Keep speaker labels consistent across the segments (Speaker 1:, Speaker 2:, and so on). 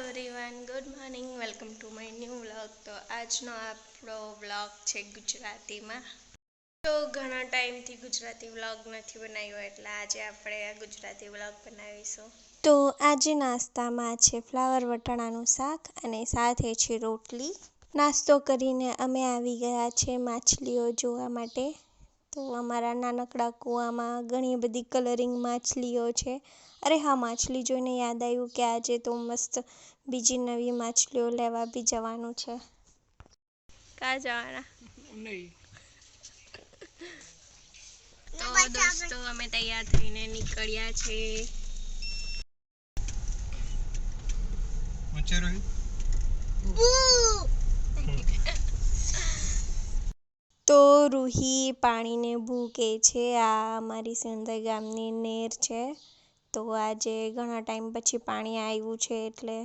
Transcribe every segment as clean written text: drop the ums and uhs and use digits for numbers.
Speaker 1: Everyone, good morning. Welcome to my new vlog. તો આજનો આપણો વ્લોગ છે ગુજરાતીમાં. તો ઘણા ટાઈમથી ગુજરાતી વ્લોગ નથી બનાવ્યો, એટલે આજે આપણે આ ગુજરાતી વ્લોગ બનાવીશું. તો આજે નાસ્તામાં છે ફ્લાવર વટાણાનું શાક અને સાથે છે રોટલી. નાસ્તો કરીને અમે આવી ગયા છે માછલીઓ જોવા માટે. તો અમારા નાનકડા કૂવામાં ઘણી બધી કલરિંગ માછલીઓ છે. અરે હા, માછલી જોઈને યાદ આવ્યું કે આજે તો મસ્ત બીજી નવી માછલીઓ લેવા બી જવાનું છે. ક્યાં જવાના? નહીં. તો દોસ્તો અમે તૈયાર થઈને નીકળ્યા છે. તો રૂહી પાણીને ભૂકે છે. આ અમારી સિંધઈ ગામની નેર છે. તો આજે ઘણા ટાઈમ પછી પાણી આવ્યું છે, એટલે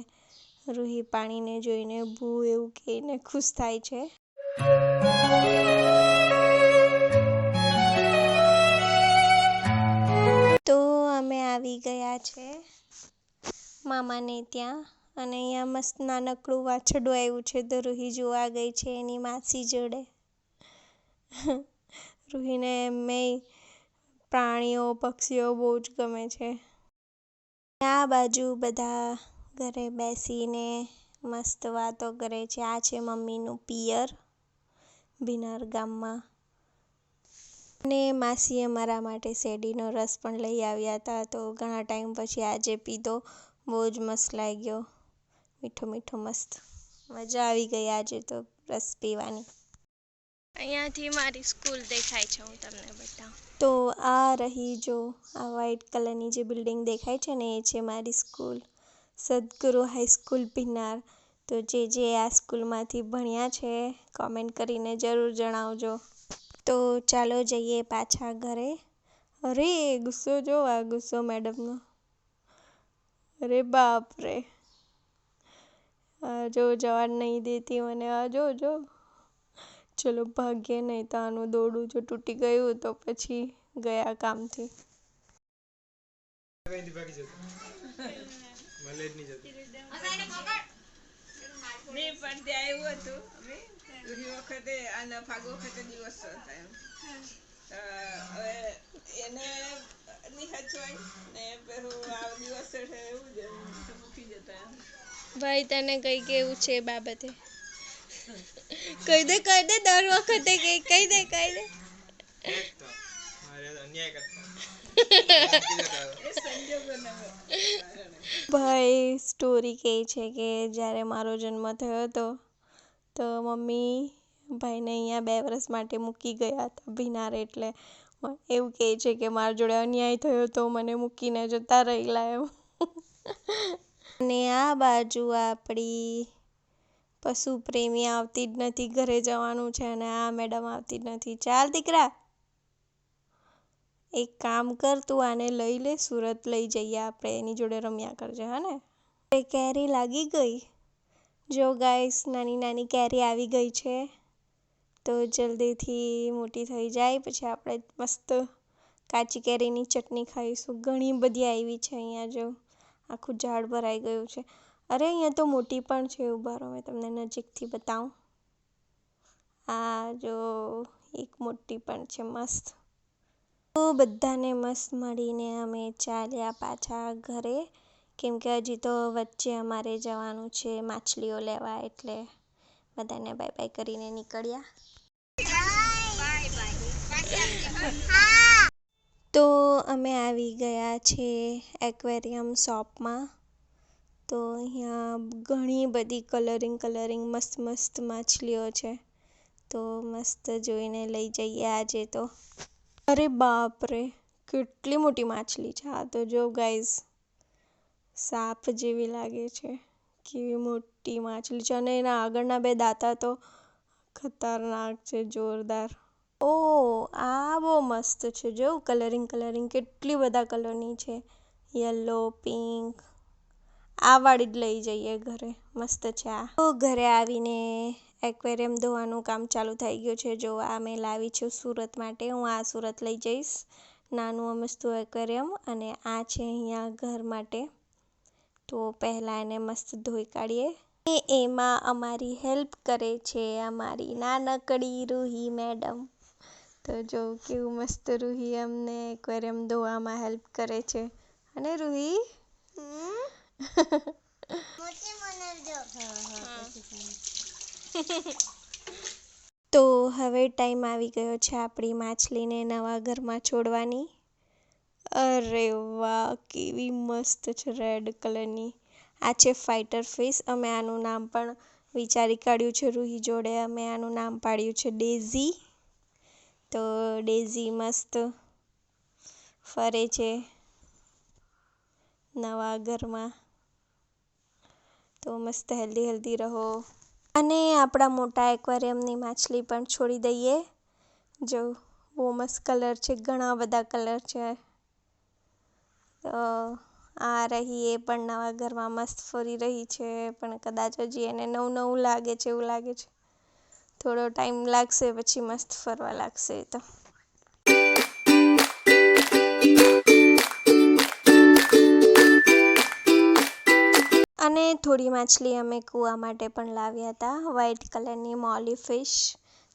Speaker 1: રૂહી પાણીને જોઈને ભૂ એવું કહીને ખુશ થાય છે. તો અમે આવી ગયા છે મામાને ત્યાં, અને અહીંયા મસ્ત નાનકડું વાછરડું આવ્યું છે. તો રૂહી જોવા ગઈ છે એની માસી જોડે. રૂહીને એમેય પ્રાણીઓ પક્ષીઓ બહુ જ ગમે છે. આ બાજુ બધા ઘરે બેસીને મસ્ત વાતો કરે છે. આ છે મમ્મીનું પિયર ભીનાર ગામમાં. અને માસીએ મારા માટે શેરડીનો રસ પણ લઈ આવ્યા હતા. તો ઘણા ટાઈમ પછી આજે પીધો, બહુ જ મસ્ત લાગ્યો. મીઠો મીઠો મસ્ત, મજા આવી ગઈ આજે તો રસ પીવાની. અહીંયાથી મારી સ્કૂલ દેખાય છે, હું તમને બતાવું. તો આ રહી, જો આ વ્હાઈટ કલરની જે બિલ્ડિંગ દેખાય છે ને, એ છે મારી સ્કૂલ, સદગુરુ હાઈસ્કૂલ ભીનાર. તો જે આ સ્કૂલમાંથી ભણ્યા છે, કોમેન્ટ કરીને જરૂર જણાવજો. તો ચાલો જઈએ પાછા ઘરે. અરે ગુસ્સો જો, આ ગુસ્સો મેડમનો. અરે બાપ રે, જો જવા નહીં દેતી મને. આ જો. ચલો ભાગ્યે, નહીં તો આનું દોરડું જો તૂટી ગયું તો પછી ગયા કામથી. ભાઈ તને કઈ કેવું છે એ બાબતે? કહી દે દર વખતે કહી દે. ભાઈ સ્ટોરી કહે છે કે જ્યારે મારો જન્મ થયો હતો તો મમ્મી ભાઈને અહીંયા 2 વર્ષ માટે મૂકી ગયા હતા ભીનાર. એટલે એવું કહે છે કે મારા જોડે અન્યાય થયો તો મને મૂકીને જતા રહેલા એમ. અને આ બાજુ આપણી પશુ પ્રેમી આવતી જ નથી. ઘરે જવાનું છે અને આ મેડમ આવતી જ નથી. ચાલ દીકરા, એક કામ કર, તું આને લઈ લે, સુરત લઈ જઈએ આપણે, એની જોડે રમ્યા કરજે, હા ને. કેરી લાગી ગઈ. જો ગાઈસ, નાની નાની કેરી આવી ગઈ છે. તો જલ્દીથી મોટી થઈ જાય પછી આપણે મસ્ત કાચી કેરીની ચટણી ખાઈશું. ઘણી બધી આવી છે અહીંયા, જો આખું ઝાડ ભરાઈ ગયું છે. અરે અહીંયા તો મોટી પણ છે. ઉભા રહો, મેં તમને નજીકથી બતાવું. આ જો એક મોટી પણ છે મસ્ત. તો બધાને મસ્ત મળીને અમે ચાલ્યા પાછા ઘરે, કેમ કે હજી તો વચ્ચે અમારે જવાનું છે માછલીઓ લેવા. એટલે બધાને બાય બાય કરીને નીકળ્યા. તો અમે આવી ગયા છે એક્વેરિયમ શોપમાં. તો અહીંયા ઘણી બધી કલરિંગ મસ્ત માછલીઓ છે. તો મસ્ત જોઈને લઈ જઈએ આજે તો. અરે બાપ રે, કેટલી મોટી માછલી છે આ તો. જો ગાઈઝ, સાપ જેવી લાગે છે. કેવી મોટી માછલી છે, અને એના આગળના 2 દાંતા તો ખતરનાક છે, જોરદાર. ઓ આ બહુ મસ્ત છે. જો કલરિંગ કેટલી બધા કલરની છે. Yellow, pink. આ વાળી જ લઈ જઈએ ઘરે, મસ્ત છે આ. તો ઘરે આવીને એક્વેરિયમ ધોવાનું કામ ચાલુ થઈ ગયું છે. જો આ મેં લાવી છું સુરત માટે. હું આ સુરત લઈ જઈશ, નાનું અમસ્તું એક્વેરિયમ. અને આ છે અહીંયા ઘર માટે. તો તો પહેલાં એને મસ્ત ધોઈ કાઢીએ. એમાં અમારી હેલ્પ કરે છે અમારી નાનકડી રૂહી મેડમ. તો જો કેવું મસ્ત રૂહી અમને એક્વેરિયમ ધોવામાં હેલ્પ કરે છે. અને રૂહી તો હવે ટાઈમ આવી ગયો છે આપણી માછલીને નવા ઘરમાં છોડવાની. અરે વાહ, કેવી મસ્ત છે રેડ કલરની. આ છે ફાઇટર ફિશ. અમે આનું નામ પણ વિચારી કાઢ્યું છે રૂહી જોડે. અમે આનું નામ પાડ્યું છે ડેઝી. તો ડેઝી મસ્ત ફરે છે નવા ઘરમાં. તો મસ્ત હેલ્ધી હેલ્ધી રહો. અને આપણા મોટા એક્વેરિયમની માછલી પણ છોડી દઈએ. જો બહુ મસ્ત કલર છે, ઘણા બધા કલર છે. આ રહી એ પણ નવા ઘરમાં મસ્ત ફરી રહી છે, પણ કદાચ હજી એને નવું નવું લાગે છે એવું લાગે છે. થોડો ટાઈમ લાગશે પછી મસ્ત ફરવા લાગશે એ તો. અને થોડી માછલી અમે કૂવા માટે પણ લાવ્યા હતા, વ્હાઈટ કલરની મોલી ફિશ.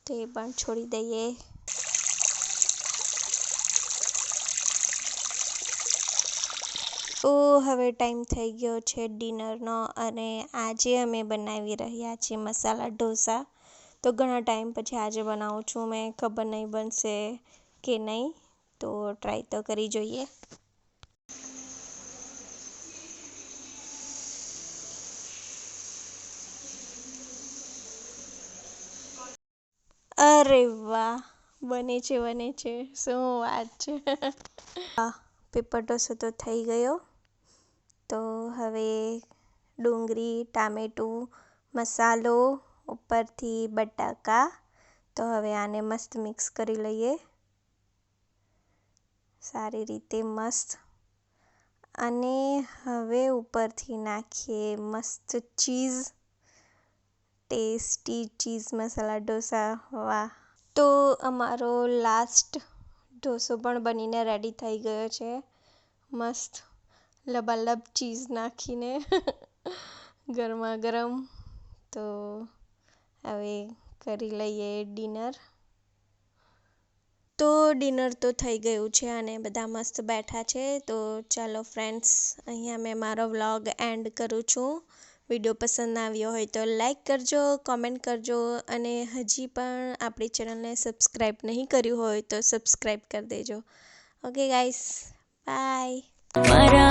Speaker 1: તો એ પણ છોડી દઈએ. હવે ટાઈમ થઈ ગયો છે ડિનરનો. અને આજે અમે બનાવી રહ્યા છીએ મસાલા ઢોસા. તો ઘણા ટાઈમ પછી આજે બનાવું છું મેં. ખબર નહીં બનશે કે નહીં, તો ટ્રાય તો કરી જોઈએ. અરે વાહ, બને છે, શું વાત છે. પેપર ઢોસો તો થઈ ગયો. તો હવે ડુંગળી, ટામેટું, મસાલો, ઉપરથી બટાકા. તો હવે આને મસ્ત મિક્સ કરી લઈએ સારી રીતે મસ્ત. અને હવે ઉપરથી નાખીએ મસ્ત cheese. Tasty cheese masala dosa. વાહ. તો અમારો લાસ્ટ ઢોસો પણ બનીને રેડી થઈ ગયો છે. મસ્ત લબાલબ ચીઝ નાખીને ગરમા ગરમ. તો હવે કરી લઈએ ડિનર. તો ડિનર તો થઈ ગયું છે અને બધા મસ્ત બેઠા છે. તો ચાલો ફ્રેન્ડ્સ, અહીંયા મેં મારો વ્લોગ એન્ડ કરું છું. વિડીયો પસંદ આવ્યો હોય તો લાઈક કરજો, કોમેન્ટ કરજો. અને હજી પણ આપણી ચેનલને સબસ્ક્રાઈબ નહીં કર્યું હોય તો સબસ્ક્રાઈબ કરી દેજો. Okay guys, by.